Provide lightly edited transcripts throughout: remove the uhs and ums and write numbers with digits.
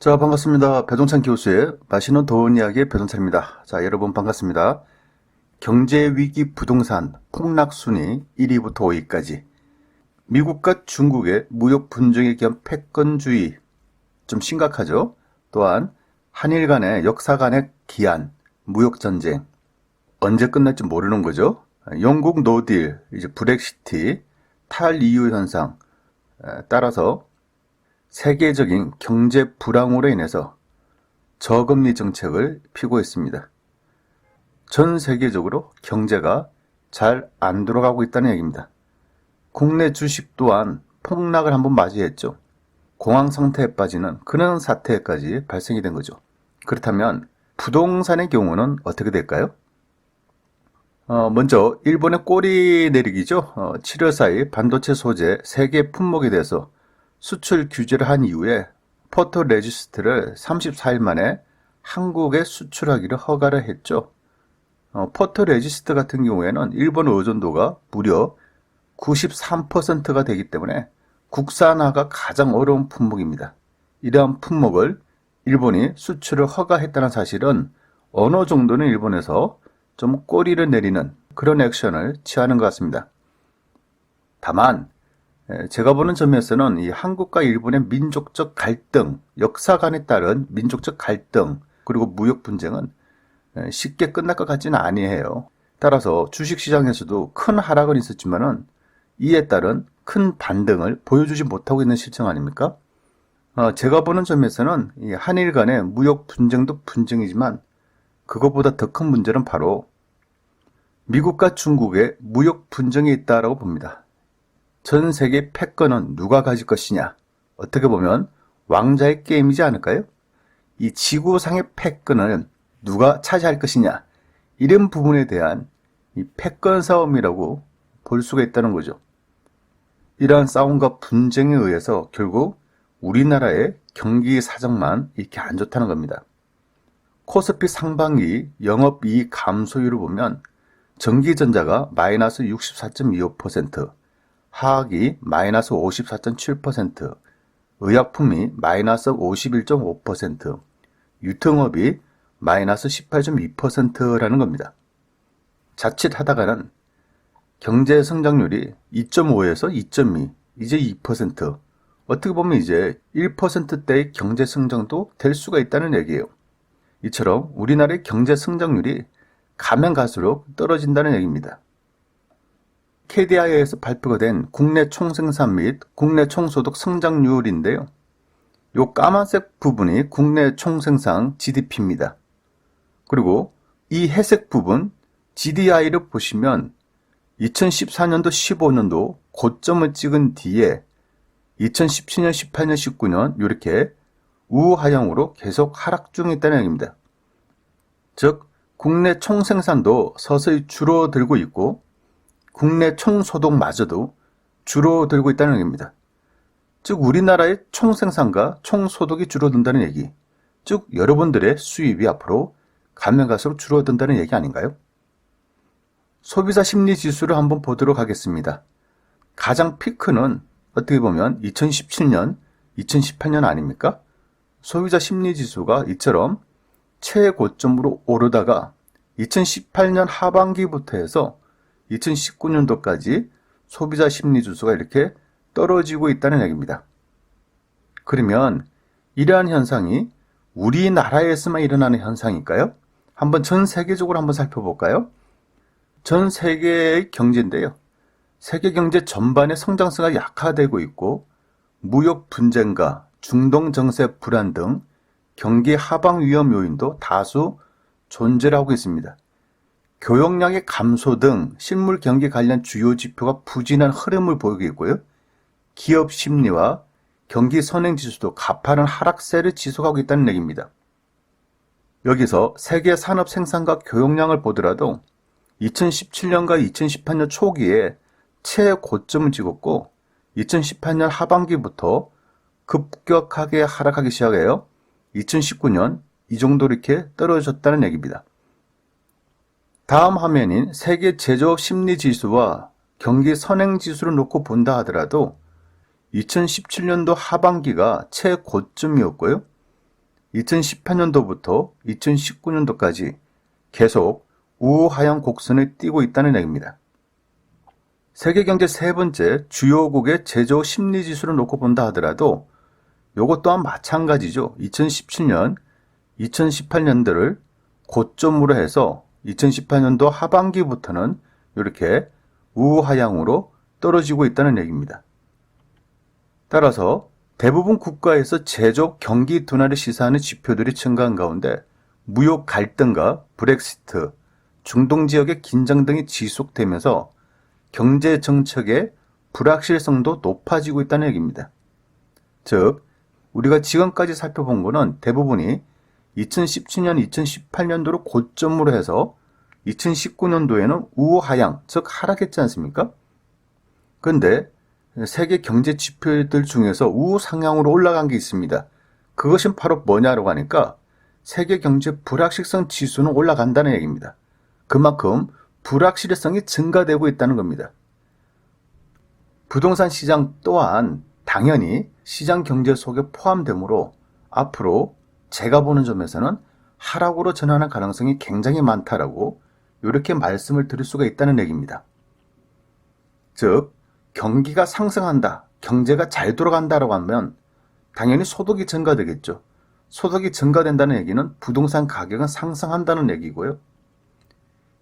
자, 반갑습니다. 배동찬 교수의 맛있는 도원 이야기의 배동찬입니다. 자, 여러분 반갑습니다. 경제위기 부동산 폭락순위 1위부터 5위까지 미국과 중국의 무역 분쟁에 기한 패권주의 좀 심각하죠. 또한 한일 간의 역사 간의 기한 무역전쟁 언제 끝날지 모르는 거죠. 영국 노딜, 이제 브렉시티, 탈EU 현상 따라서 세계적인 경제 불황으로 인해서 저금리 정책을 피고 있습니다. 전 세계적으로 경제가 잘 안 돌아가고 있다는 얘기입니다. 국내 주식 또한 폭락을 한번 맞이했죠. 공황 상태에 빠지는 그런 사태까지 발생이 된 거죠. 그렇다면 부동산의 경우는 어떻게 될까요? 먼저 일본의 꼬리 내리기죠. 7월 4일 반도체 소재 세계 품목에 대해서 수출 규제를 한 이후에 포토 레지스트를 34일 만에 한국에 수출하기를 허가를 했죠. 포토 레지스트 같은 경우에는 일본 의존도가 무려 93%가 되기 때문에 국산화가 가장 어려운 품목입니다. 이러한 품목을 일본이 수출을 허가했다는 사실은 어느 정도는 일본에서 좀 꼬리를 내리는 그런 액션을 취하는 것 같습니다. 다만 제가 보는 점에서는 이 한국과 일본의 민족적 갈등, 역사관에 따른 민족적 갈등, 그리고 무역 분쟁은 쉽게 끝날 것 같지는 아니에요. 따라서 주식시장에서도 큰 하락은 있었지만은 이에 따른 큰 반등을 보여주지 못하고 있는 실정 아닙니까? 제가 보는 점에서는 이 한일 간의 무역 분쟁도 분쟁이지만 그것보다 더 큰 문제는 바로 미국과 중국의 무역 분쟁이 있다라고 봅니다. 전 세계 패권은 누가 가질 것이냐? 어떻게 보면 왕자의 게임이지 않을까요? 이 지구상의 패권을 누가 차지할 것이냐? 이런 부분에 대한 이 패권 싸움이라고 볼 수가 있다는 거죠. 이러한 싸움과 분쟁에 의해서 결국 우리나라의 경기 사정만 이렇게 안 좋다는 겁니다. 코스피 상반기 영업이익 감소율을 보면 전기전자가 마이너스 64.25%, 화학이 마이너스 54.7%, 의약품이 마이너스 51.5%, 유통업이 마이너스 18.2%라는 겁니다. 자칫하다가는 경제 성장률이 2.5에서 2.2, 이제 2%, 어떻게 보면 이제 1%대의 경제 성장도 될 수가 있다는 얘기예요. 이처럼 우리나라의 경제 성장률이 가면 갈수록 떨어진다는 얘기입니다. KDI에서 발표가 된 국내 총생산 및 국내 총소득 성장률인데요. 이 까만색 부분이 국내 총생산 GDP입니다. 그리고 이 회색 부분 GDI를 보시면 2014년도 15년도 고점을 찍은 뒤에 2017년, 18년, 19년 이렇게 우하향으로 계속 하락 중에 있다는 얘기입니다. 즉 국내 총생산도 서서히 줄어들고 있고 국내 총소득마저도 줄어들고 있다는 얘기입니다. 즉 우리나라의 총생산과 총소득이 줄어든다는 얘기, 즉 여러분들의 수입이 앞으로 가면 갈수록 줄어든다는 얘기 아닌가요? 소비자 심리 지수를 한번 보도록 하겠습니다. 가장 피크는 어떻게 보면 2017년, 2018년 아닙니까? 소비자 심리 지수가 이처럼 최고점으로 오르다가 2018년 하반기부터 해서 2019년도까지 소비자 심리 지수가 이렇게 떨어지고 있다는 얘기입니다. 그러면 이러한 현상이 우리나라에서만 일어나는 현상일까요? 한번 전 세계적으로 한번 살펴볼까요? 전 세계의 경제인데요. 세계 경제 전반의 성장세가 약화되고 있고 무역 분쟁과 중동 정세 불안 등 경기 하방 위험 요인도 다수 존재를 하고 있습니다. 교역량의 감소 등 실물 경기 관련 주요 지표가 부진한 흐름을 보이고 있고요. 기업 심리와 경기 선행 지수도 가파른 하락세를 지속하고 있다는 얘기입니다. 여기서 세계 산업 생산과 교역량을 보더라도 2017년과 2018년 초기에 최고점을 찍었고 2018년 하반기부터 급격하게 하락하기 시작해요. 2019년 이 정도 이렇게 떨어졌다는 얘기입니다. 다음 화면인 세계 제조업 심리 지수와 경기 선행 지수를 놓고 본다 하더라도 2017년도 하반기가 최고점이었고요. 2018년도부터 2019년도까지 계속 우하향 곡선을 띄고 있다는 얘기입니다. 세계경제 세 번째 주요국의 제조 심리지수를 놓고 본다 하더라도 요것 또한 마찬가지죠. 2017년, 2018년도를 고점으로 해서 2018년도 하반기부터는 이렇게 우하향으로 떨어지고 있다는 얘기입니다. 따라서 대부분 국가에서 제조 경기 둔화를 시사하는 지표들이 증가한 가운데 무역 갈등과 브렉시트, 중동 지역의 긴장 등이 지속되면서 경제 정책의 불확실성도 높아지고 있다는 얘기입니다. 즉, 우리가 지금까지 살펴본 것은 대부분이 2017년, 2018년도를 고점으로 해서 2019년도에는 우하향, 즉 하락했지 않습니까? 그런데 세계 경제 지표들 중에서 우상향으로 올라간 게 있습니다. 그것은 바로 뭐냐라고 하니까 세계 경제 불확실성 지수는 올라간다는 얘기입니다. 그만큼 불확실성이 증가되고 있다는 겁니다. 부동산 시장 또한 당연히 시장 경제 속에 포함되므로 앞으로 제가 보는 점에서는 하락으로 전환할 가능성이 굉장히 많다라고 이렇게 말씀을 드릴 수가 있다는 얘기입니다. 즉, 경기가 상승한다, 경제가 잘 돌아간다라고 하면 당연히 소득이 증가되겠죠. 소득이 증가된다는 얘기는 부동산 가격은 상승한다는 얘기고요.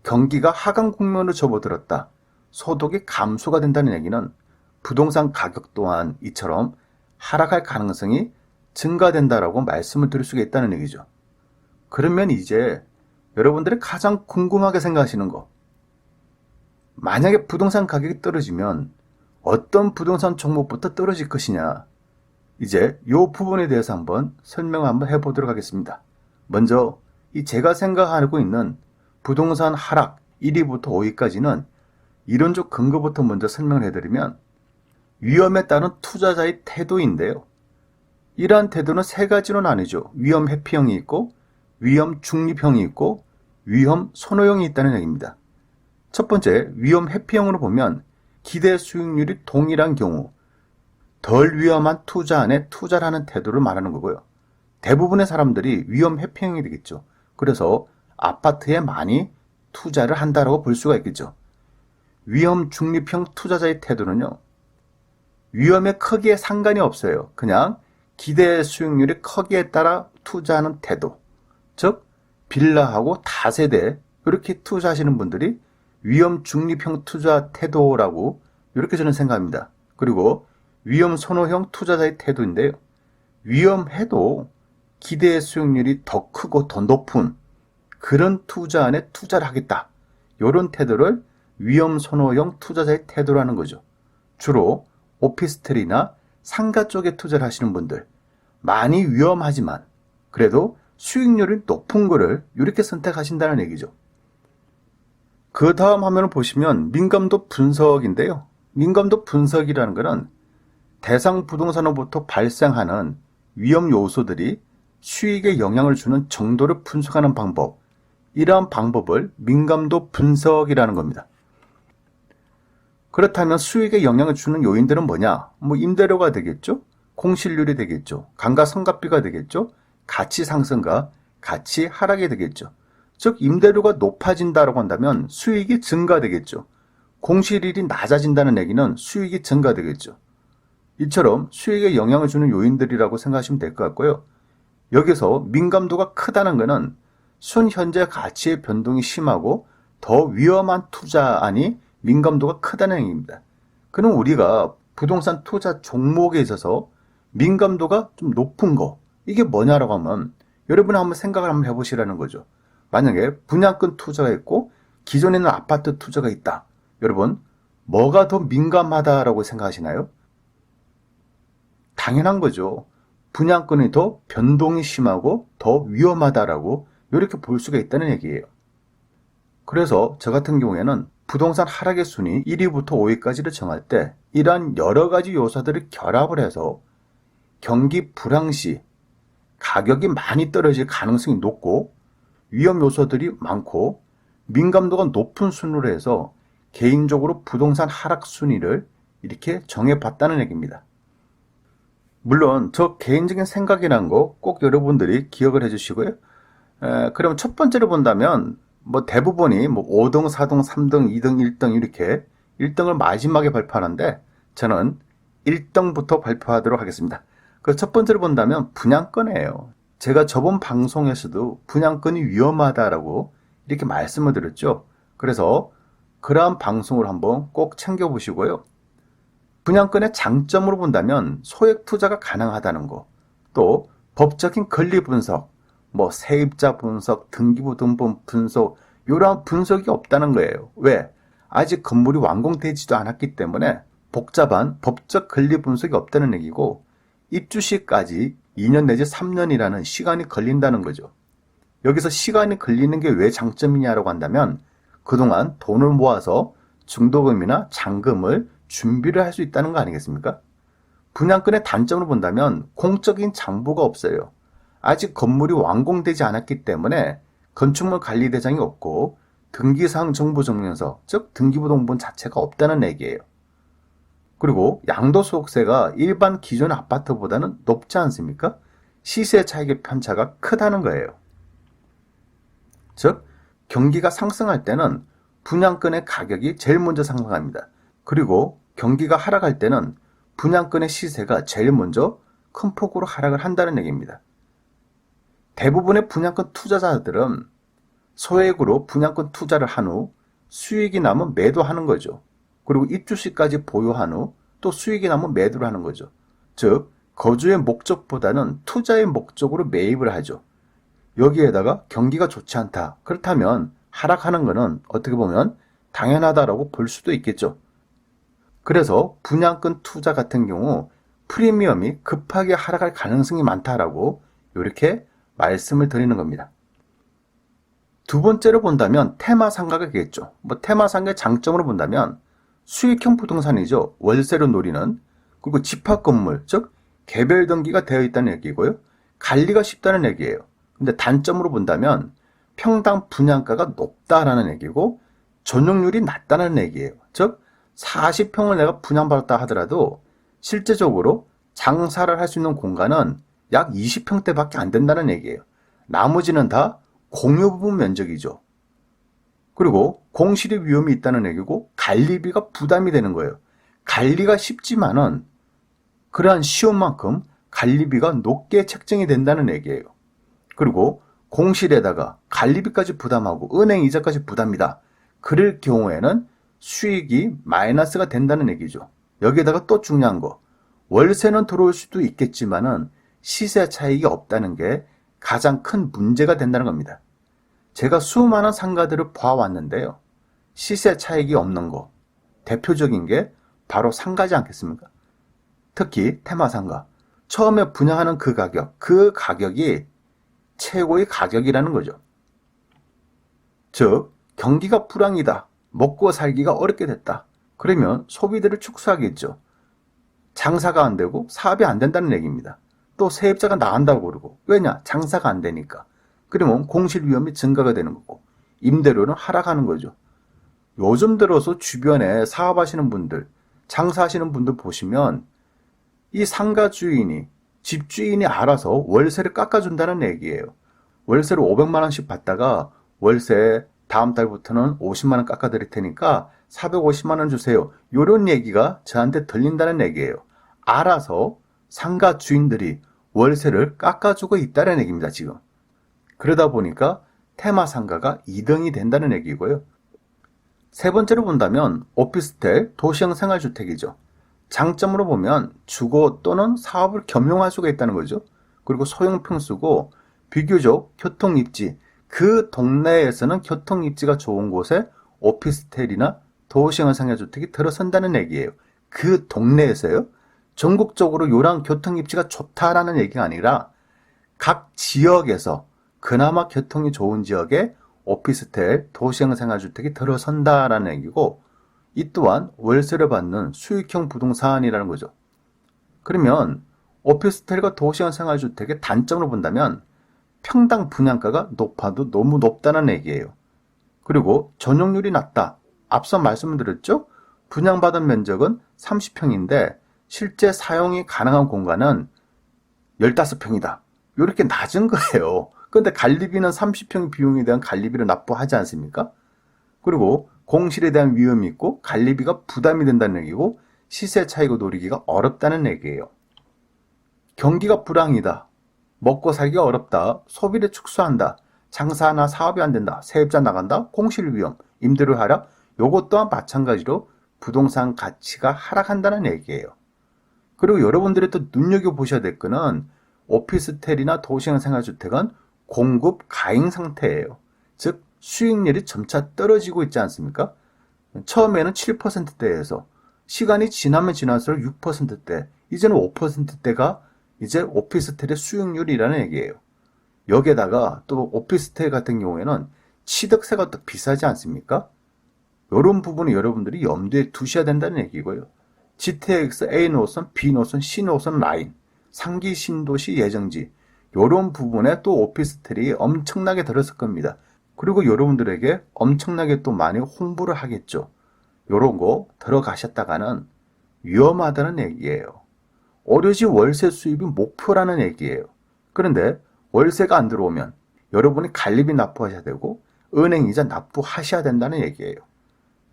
경기가 하강 국면으로 접어들었다, 소득이 감소가 된다는 얘기는 부동산 가격 또한 이처럼 하락할 가능성이 증가된다라고 말씀을 드릴 수가 있다는 얘기죠. 그러면 이제 여러분들이 가장 궁금하게 생각하시는 거, 만약에 부동산 가격이 떨어지면 어떤 부동산 종목부터 떨어질 것이냐, 이제 이 부분에 대해서 한번 설명을 한번 해보도록 하겠습니다. 먼저 이 제가 생각하고 있는 부동산 하락 1위부터 5위까지는 이론적 근거부터 먼저 설명을 해드리면 위험에 따른 투자자의 태도인데요. 이러한 태도는 세 가지로 나뉘죠. 위험 회피형이 있고, 위험 중립형이 있고, 위험 선호형이 있다는 얘기입니다. 첫 번째, 위험 회피형으로 보면 기대 수익률이 동일한 경우 덜 위험한 투자 안에 투자를 하는 태도를 말하는 거고요. 대부분의 사람들이 위험 회피형이 되겠죠. 그래서 아파트에 많이 투자를 한다라고 볼 수가 있겠죠. 위험 중립형 투자자의 태도는요, 위험의 크기에 상관이 없어요. 그냥 기대 수익률이 크기에 따라 투자하는 태도. 즉, 빌라하고 다세대 이렇게 투자하시는 분들이 위험 중립형 투자 태도라고 이렇게 저는 생각합니다. 그리고 위험 선호형 투자자의 태도인데요. 위험해도 기대 수익률이 더 크고 더 높은 그런 투자 안에 투자를 하겠다. 이런 태도를 위험 선호형 투자자의 태도라는 거죠. 주로 오피스텔이나 상가 쪽에 투자를 하시는 분들, 많이 위험하지만 그래도 수익률이 높은 거를 이렇게 선택하신다는 얘기죠. 그 다음 화면을 보시면 민감도 분석인데요. 민감도 분석이라는 것은 대상 부동산으로부터 발생하는 위험 요소들이 수익에 영향을 주는 정도를 분석하는 방법, 이러한 방법을 민감도 분석이라는 겁니다. 그렇다면 수익에 영향을 주는 요인들은 뭐냐? 임대료가 되겠죠? 공실률이 되겠죠? 감가상각비가 되겠죠? 가치 상승과 가치 하락이 되겠죠. 즉, 임대료가 높아진다고 한다면 수익이 증가되겠죠. 공실률이 낮아진다는 얘기는 수익이 증가되겠죠. 이처럼 수익에 영향을 주는 요인들이라고 생각하시면 될 것 같고요. 여기서 민감도가 크다는 것은 순현재 가치의 변동이 심하고 더 위험한 투자안이 민감도가 크다는 얘기입니다. 그럼 우리가 부동산 투자 종목에 있어서 민감도가 좀 높은 거, 이게 뭐냐라고 하면 여러분이 한번 생각을 한번 해보시라는 거죠. 만약에 분양권 투자가 있고 기존에는 아파트 투자가 있다. 여러분, 뭐가 더 민감하다라고 생각하시나요? 당연한 거죠. 분양권이 더 변동이 심하고 더 위험하다라고 이렇게 볼 수가 있다는 얘기예요. 그래서 저 같은 경우에는 부동산 하락의 순위 1위부터 5위까지를 정할 때 이러한 여러 가지 요소들을 결합을 해서 경기 불황시 가격이 많이 떨어질 가능성이 높고 위험 요소들이 많고 민감도가 높은 순으로 해서 개인적으로 부동산 하락 순위를 이렇게 정해봤다는 얘기입니다. 물론 저 개인적인 생각이란 거 꼭 여러분들이 기억을 해주시고요. 그럼 첫 번째로 본다면 뭐 대부분이 뭐 5등, 4등, 3등, 2등, 1등 이렇게 1등을 마지막에 발표하는데 저는 1등부터 발표하도록 하겠습니다. 그 첫 번째로 본다면 분양권이에요. 제가 저번 방송에서도 분양권이 위험하다라고 이렇게 말씀을 드렸죠. 그래서 그러한 방송을 한번 꼭 챙겨보시고요. 분양권의 장점으로 본다면 소액 투자가 가능하다는 거, 또 법적인 권리 분석, 뭐 세입자 분석, 등기부등본 분석, 이러한 분석이 없다는 거예요. 왜? 아직 건물이 완공되지도 않았기 때문에 복잡한 법적 권리 분석이 없다는 얘기고, 입주 시까지 2년 내지 3년이라는 시간이 걸린다는 거죠. 여기서 시간이 걸리는 게 왜 장점이냐라고 한다면 그동안 돈을 모아서 중도금이나 잔금을 준비를 할 수 있다는 거 아니겠습니까? 분양권의 단점을 본다면 공적인 장부가 없어요. 아직 건물이 완공되지 않았기 때문에 건축물 관리대장이 없고 등기사항 정보증명서, 즉 등기부등본 자체가 없다는 얘기예요. 그리고 양도소득세가 일반 기존 아파트보다는 높지 않습니까? 시세 차익의 편차가 크다는 거예요. 즉 경기가 상승할 때는 분양권의 가격이 제일 먼저 상승합니다. 그리고 경기가 하락할 때는 분양권의 시세가 제일 먼저 큰 폭으로 하락을 한다는 얘기입니다. 대부분의 분양권 투자자들은 소액으로 분양권 투자를 한 후 수익이 나면 매도하는 거죠. 그리고 입주 시까지 보유한 후 또 수익이 나면 매도를 하는 거죠. 즉 거주의 목적보다는 투자의 목적으로 매입을 하죠. 여기에다가 경기가 좋지 않다. 그렇다면 하락하는 것은 어떻게 보면 당연하다라고 볼 수도 있겠죠. 그래서 분양권 투자 같은 경우 프리미엄이 급하게 하락할 가능성이 많다라고 이렇게 말씀을 드리는 겁니다. 두 번째로 본다면 테마상가가 있겠죠. 뭐 테마상가의 장점으로 본다면 수익형 부동산이죠. 월세로 노리는. 그리고 집합건물, 즉 개별 등기가 되어 있다는 얘기고요. 관리가 쉽다는 얘기예요. 근데 단점으로 본다면 평당 분양가가 높다라는 얘기고 전용률이 낮다는 얘기예요. 즉 40평을 내가 분양받았다 하더라도 실제적으로 장사를 할 수 있는 공간은 약 20평대밖에 안 된다는 얘기예요. 나머지는 다 공유 부분 면적이죠. 그리고 공실의 위험이 있다는 얘기고 관리비가 부담이 되는 거예요. 관리가 쉽지만은 그러한 쉬운 만큼 관리비가 높게 책정이 된다는 얘기예요. 그리고 공실에다가 관리비까지 부담하고 은행 이자까지 부담이다. 그럴 경우에는 수익이 마이너스가 된다는 얘기죠. 여기에다가 또 중요한 거, 월세는 들어올 수도 있겠지만은 시세 차익이 없다는 게 가장 큰 문제가 된다는 겁니다. 제가 수많은 상가들을 봐왔는데요. 시세 차익이 없는 거, 대표적인 게 바로 상가지 않겠습니까? 특히 테마상가. 처음에 분양하는 그 가격이 최고의 가격이라는 거죠. 즉, 경기가 불황이다. 먹고 살기가 어렵게 됐다. 그러면 소비들을 축소하겠죠. 장사가 안 되고 사업이 안 된다는 얘기입니다. 또 세입자가 나간다고 그러고. 왜냐? 장사가 안 되니까. 그러면 공실 위험이 증가가 되는 거고 임대료는 하락하는 거죠. 요즘 들어서 주변에 사업하시는 분들, 장사하시는 분들 보시면 이 상가 주인이, 집주인이 알아서 월세를 깎아준다는 얘기예요. 월세를 500만 원씩 받다가 월세 다음 달부터는 50만 원 깎아드릴 테니까 450만 원 주세요. 이런 얘기가 저한테 들린다는 얘기예요. 알아서 상가 주인들이 월세를 깎아주고 있다는 얘기입니다, 지금. 그러다 보니까 테마 상가가 2등이 된다는 얘기고요. 세 번째로 본다면 오피스텔, 도시형 생활주택이죠. 장점으로 보면 주거 또는 사업을 겸용할 수가 있다는 거죠. 그리고 소형 평수고 비교적 교통 입지, 그 동네에서는 교통 입지가 좋은 곳에 오피스텔이나 도시형 생활주택이 들어선다는 얘기예요. 그 동네에서요. 전국적으로 요런 교통 입지가 좋다라는 얘기가 아니라 각 지역에서 그나마 교통이 좋은 지역에 오피스텔, 도시형 생활주택이 들어선다라는 얘기고 이 또한 월세를 받는 수익형 부동산이라는 거죠. 그러면 오피스텔과 도시형 생활주택의 단점으로 본다면 평당 분양가가 높아도 너무 높다는 얘기예요. 그리고 전용률이 낮다. 앞서 말씀드렸죠? 분양받은 면적은 30평인데 실제 사용이 가능한 공간은 15평이다. 이렇게 낮은 거예요. 근데 관리비는 30평 비용에 대한 관리비를 납부하지 않습니까? 그리고 공실에 대한 위험이 있고 관리비가 부담이 된다는 얘기고 시세 차익을 노리기가 어렵다는 얘기예요. 경기가 불황이다. 먹고 살기가 어렵다. 소비를 축소한다. 장사나 사업이 안 된다. 세입자 나간다. 공실 위험, 임대료 하락. 요것 또한 마찬가지로 부동산 가치가 하락한다는 얘기예요. 그리고 여러분들이 또 눈여겨보셔야 될 거는 오피스텔이나 도시형 생활주택은 공급 가행 상태예요. 즉 수익률이 점차 떨어지고 있지 않습니까? 처음에는 7%대에서 시간이 지나면 지날수록 6%대, 이제는 5%대가 이제 오피스텔의 수익률이라는 얘기예요. 여기에다가 또 오피스텔 같은 경우에는 취득세가 또 비싸지 않습니까? 이런 부분을 여러분들이 염두에 두셔야 된다는 얘기고요. GTX A 노선, B 노선, C 노선 라인, 상기 신도시 예정지 이런 부분에 또 오피스텔이 엄청나게 들었을 겁니다. 그리고 여러분들에게 엄청나게 또 많이 홍보를 하겠죠. 이런 거 들어가셨다가는 위험하다는 얘기예요. 오로지 월세 수입이 목표라는 얘기예요. 그런데 월세가 안 들어오면 여러분이 관리비 납부하셔야 되고 은행이자 납부하셔야 된다는 얘기예요.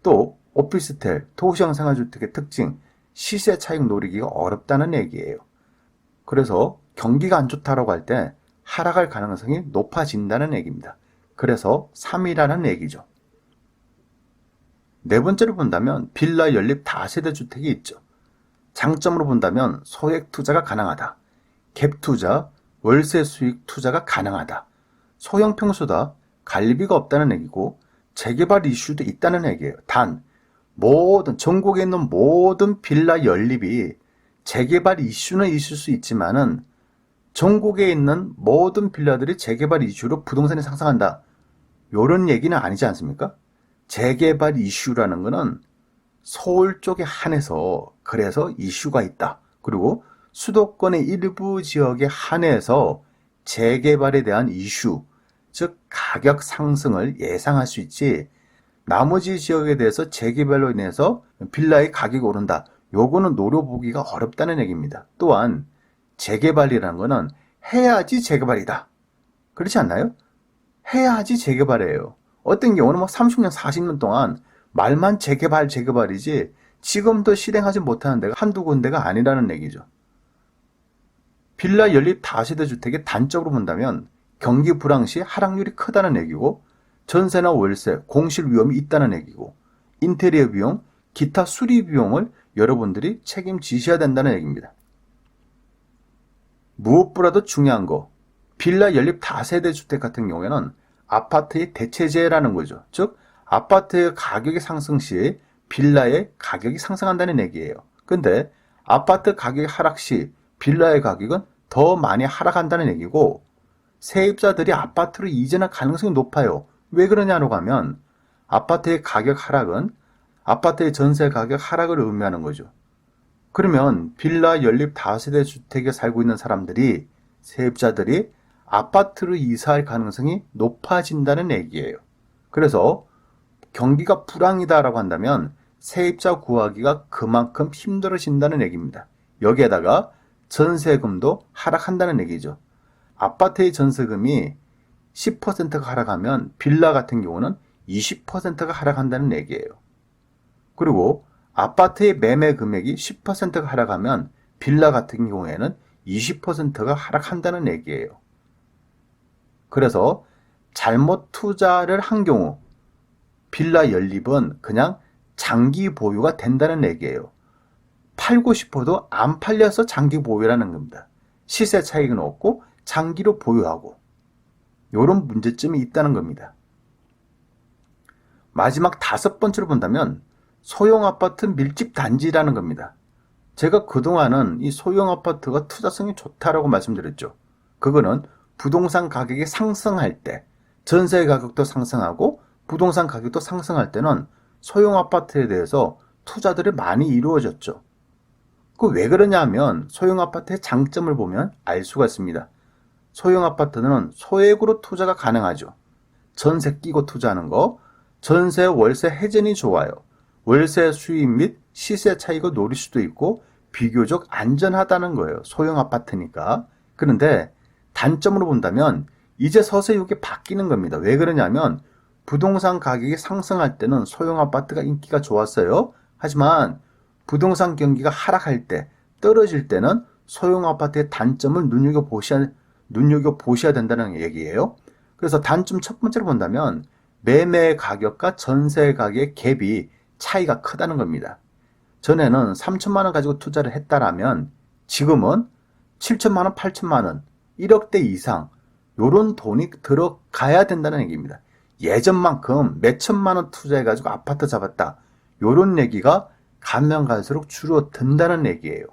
또 오피스텔, 도시형 생활주택의 특징, 시세 차익 노리기가 어렵다는 얘기예요. 그래서 경기가 안 좋다고 할 때 하락할 가능성이 높아진다는 얘기입니다. 그래서 3이라는 얘기죠. 네 번째로 본다면 빌라 연립 다세대 주택이 있죠. 장점으로 본다면 소액 투자가 가능하다. 갭 투자, 월세 수익 투자가 가능하다. 소형 평수다. 관리비가 없다는 얘기고 재개발 이슈도 있다는 얘기예요. 단 전국에 있는 모든 빌라 연립이 재개발 이슈는 있을 수 있지만은 전국에 있는 모든 빌라들이 재개발 이슈로 부동산이 상승한다. 이런 얘기는 아니지 않습니까? 재개발 이슈라는 거는 서울 쪽에 한해서 그래서 이슈가 있다. 그리고 수도권의 일부 지역에 한해서 재개발에 대한 이슈, 즉 가격 상승을 예상할 수 있지 나머지 지역에 대해서 재개발로 인해서 빌라의 가격이 오른다. 요거는 노려보기가 어렵다는 얘기입니다. 또한 재개발이라는 거는 해야지 재개발이다. 그렇지 않나요? 해야지 재개발이에요. 어떤 경우는 30년, 40년 동안 말만 재개발이지 지금도 실행하지 못하는 데가 한두 군데가 아니라는 얘기죠. 빌라 연립 다세대 주택의 단적으로 본다면 경기 불황 시 하락률이 크다는 얘기고 전세나 월세, 공실 위험이 있다는 얘기고 인테리어 비용, 기타 수리 비용을 여러분들이 책임지셔야 된다는 얘기입니다. 무엇보다도 중요한 거, 빌라 연립 다세대 주택 같은 경우에는 아파트의 대체재라는 거죠. 즉 아파트의 가격이 상승 시 빌라의 가격이 상승한다는 얘기예요. 근데 아파트 가격이 하락 시 빌라의 가격은 더 많이 하락한다는 얘기고 세입자들이 아파트로 이전할 가능성이 높아요. 왜 그러냐고 하면 아파트의 가격 하락은 아파트의 전세 가격 하락을 의미하는 거죠. 그러면 빌라 연립 다세대 주택에 살고 있는 사람들이 세입자들이 아파트로 이사할 가능성이 높아진다는 얘기예요. 그래서 경기가 불황이다라고 한다면 세입자 구하기가 그만큼 힘들어진다는 얘기입니다. 여기에다가 전세금도 하락한다는 얘기죠. 아파트의 전세금이 10%가 하락하면 빌라 같은 경우는 20%가 하락한다는 얘기예요. 그리고 아파트의 매매 금액이 10%가 하락하면 빌라 같은 경우에는 20%가 하락한다는 얘기예요. 그래서 잘못 투자를 한 경우 빌라 연립은 그냥 장기 보유가 된다는 얘기예요. 팔고 싶어도 안 팔려서 장기 보유라는 겁니다. 시세 차익은 없고 장기로 보유하고 이런 문제점이 있다는 겁니다. 마지막 5번째로 본다면 소형 아파트 밀집 단지라는 겁니다. 제가 그동안은 이 소형 아파트가 투자성이 좋다라고 말씀드렸죠. 그거는 부동산 가격이 상승할 때 전세 가격도 상승하고 부동산 가격도 상승할 때는 소형 아파트에 대해서 투자들이 많이 이루어졌죠. 그 왜 그러냐면 소형 아파트의 장점을 보면 알 수가 있습니다. 소형 아파트는 소액으로 투자가 가능하죠. 전세 끼고 투자하는 거, 전세 월세 회전이 좋아요. 월세 수입 및 시세 차익을 노릴 수도 있고 비교적 안전하다는 거예요. 소형 아파트니까. 그런데 단점으로 본다면 이제 서서히 이게 바뀌는 겁니다. 왜 그러냐면 부동산 가격이 상승할 때는 소형 아파트가 인기가 좋았어요. 하지만 부동산 경기가 하락할 때, 떨어질 때는 소형 아파트의 단점을 눈여겨보셔야 된다는 얘기예요. 그래서 단점 첫 번째로 본다면 매매 가격과 전세 가격의 갭이 차이가 크다는 겁니다. 전에는 3천만 원 가지고 투자를 했다라면 지금은 7천만 원, 8천만 원, 1억대 이상 요런 돈이 들어가야 된다는 얘기입니다. 예전만큼 몇천만 원 투자해가지고 아파트 잡았다. 요런 얘기가 가면 갈수록 줄어든다는 얘기예요.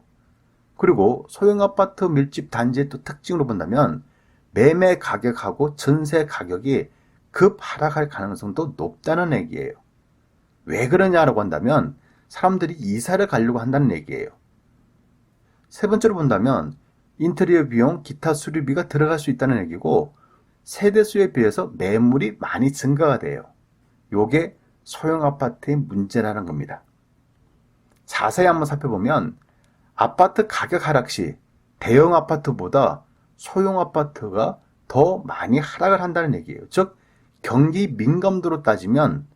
그리고 소형 아파트 밀집 단지의 또 특징으로 본다면 매매 가격하고 전세 가격이 급 하락할 가능성도 높다는 얘기예요. 왜 그러냐라고 한다면 사람들이 이사를 가려고 한다는 얘기예요. 세 번째로 본다면 인테리어 비용, 기타 수리비가 들어갈 수 있다는 얘기고 세대수에 비해서 매물이 많이 증가가 돼요. 요게 소형 아파트의 문제라는 겁니다. 자세히 한번 살펴보면 아파트 가격 하락 시 대형 아파트보다 소형 아파트가 더 많이 하락을 한다는 얘기예요. 즉 경기 민감도로 따지면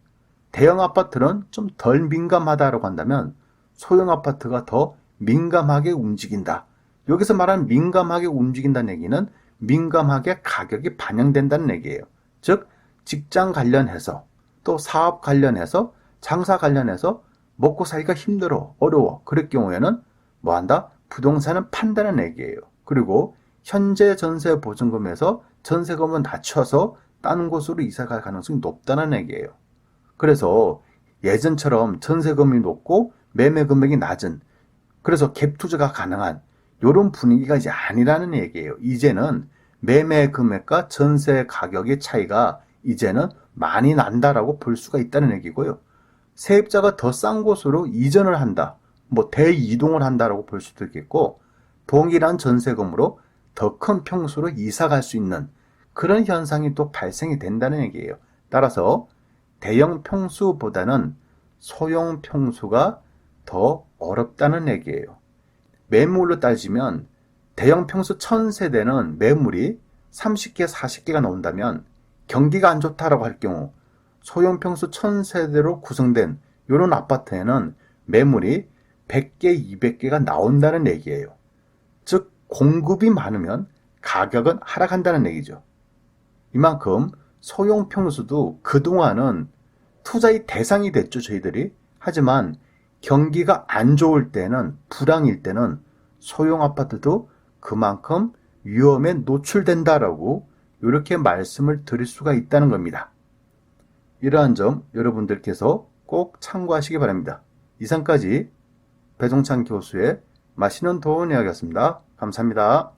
대형 아파트는 좀 덜 민감하다고 한다면 소형 아파트가 더 민감하게 움직인다. 여기서 말하는 민감하게 움직인다는 얘기는 민감하게 가격이 반영된다는 얘기예요. 즉 직장 관련해서 또 사업 관련해서 장사 관련해서 먹고 살기가 힘들어, 어려워. 그럴 경우에는 뭐한다? 부동산은 판다는 얘기예요. 그리고 현재 전세 보증금에서 전세금을 낮춰서 다른 곳으로 이사갈 가능성이 높다는 얘기예요. 그래서 예전처럼 전세금이 높고 매매 금액이 낮은, 그래서 갭 투자가 가능한 이런 분위기가 이제 아니라는 얘기예요. 이제는 매매 금액과 전세 가격의 차이가 이제는 많이 난다라고 볼 수가 있다는 얘기고요. 세입자가 더 싼 곳으로 이전을 한다, 뭐 대이동을 한다라고 볼 수도 있겠고, 동일한 전세금으로 더 큰 평수로 이사 갈 수 있는 그런 현상이 또 발생이 된다는 얘기예요. 따라서 대형 평수보다는 소형 평수가 더 어렵다는 얘기예요. 매물로 따지면 대형 평수 1000세대는 매물이 30개, 40개가 나온다면 경기가 안 좋다라고 할 경우 소형 평수 1000세대로 구성된 이런 아파트에는 매물이 100개, 200개가 나온다는 얘기예요. 즉 공급이 많으면 가격은 하락한다는 얘기죠. 이만큼 소형 평수도 그동안은 투자의 대상이 됐죠, 저희들이. 하지만 경기가 안 좋을 때는, 불황일 때는 소형 아파트도 그만큼 위험에 노출된다라고 이렇게 말씀을 드릴 수가 있다는 겁니다. 이러한 점 여러분들께서 꼭 참고하시기 바랍니다. 이상까지 배종찬 교수의 맛있는 도움 이야기였습니다. 감사합니다.